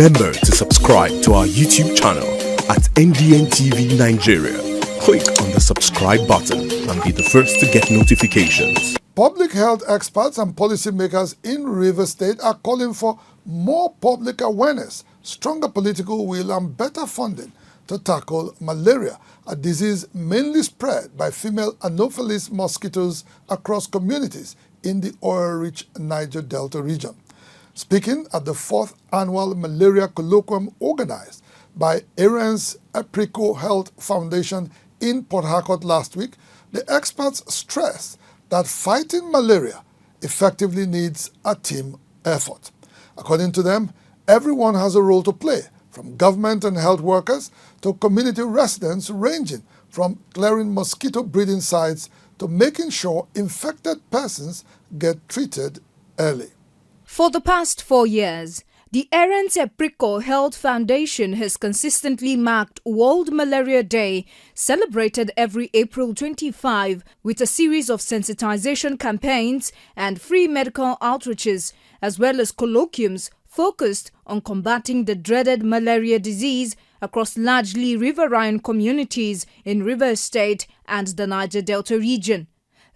Remember to subscribe to our YouTube channel at NDN TV Nigeria. Click on the subscribe button and be the first to get notifications. Public health experts and policymakers in Rivers State are calling for more public awareness, stronger political will, and better funding to tackle malaria, a disease mainly spread by female Anopheles mosquitoes across communities in the oil-rich Niger Delta region. Speaking at the 4th Annual Malaria Colloquium organized by Aaron's Apricot Health Foundation in Port Harcourt last week, the experts stressed that fighting malaria effectively needs a team effort. According to them, everyone has a role to play, from government and health workers to community residents, ranging from clearing mosquito breeding sites to making sure infected persons get treated early. For the past 4 years, the Aaron's Apricot Health Foundation has consistently marked World Malaria Day, celebrated every April 25, with a series of sensitization campaigns and free medical outreaches, as well as colloquiums focused on combating the dreaded malaria disease across largely riverine communities in Rivers State and the Niger Delta region.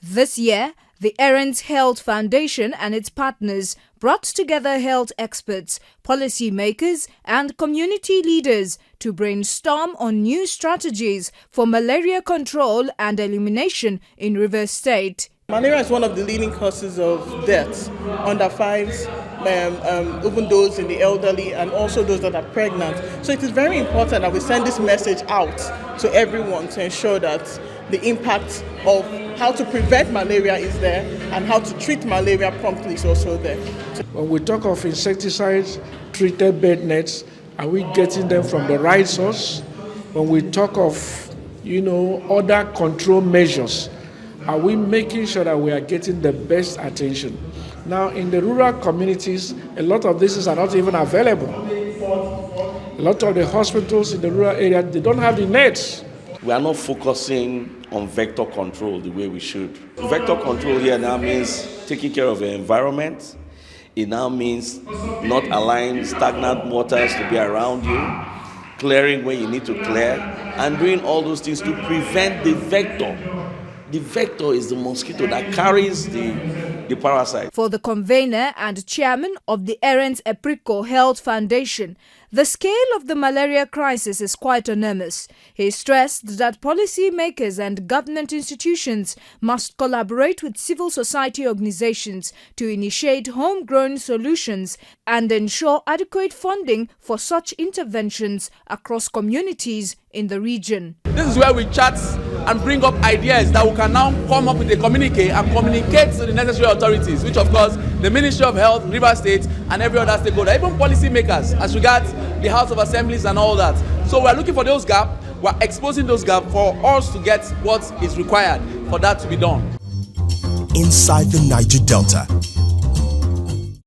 This year, the Aaron's Health Foundation and its partners brought together health experts, policy makers, and community leaders to brainstorm on new strategies for malaria control and elimination in Rivers State. Malaria is one of the leading causes of deaths under 5s, even those in the elderly and also those that are pregnant. So it is very important that we send this message out to everyone to ensure that the impact of how to prevent malaria is there and how to treat malaria promptly is also there. When we talk of insecticides, treated bed nets, are we getting them from the right source? When we talk of, other control measures, are we making sure that we are getting the best attention? Now, in the rural communities, a lot of these are not even available. A lot of the hospitals in the rural area, they don't have the nets. We are not focusing on vector control the way we should. Vector control here now means taking care of the environment. It now means not allowing stagnant waters to be around you, clearing when you need to clear, and doing all those things to prevent the vector. The vector is the mosquito that carries the parasite. For the convener and chairman of the Aaron's Apricot Health Foundation, the scale of the malaria crisis is quite enormous. He stressed that policymakers and government institutions must collaborate with civil society organizations to initiate homegrown solutions and ensure adequate funding for such interventions across communities in the region. This is where we chat and bring up ideas that we can now come up with a communique and communicate to the necessary authorities, which of course the Ministry of Health, Rivers State, and every other stakeholder, even policymakers as regards the House of Assemblies and all that. So we're looking for those gaps, we're exposing those gaps for us to get what is required for that to be done. Inside the Niger Delta,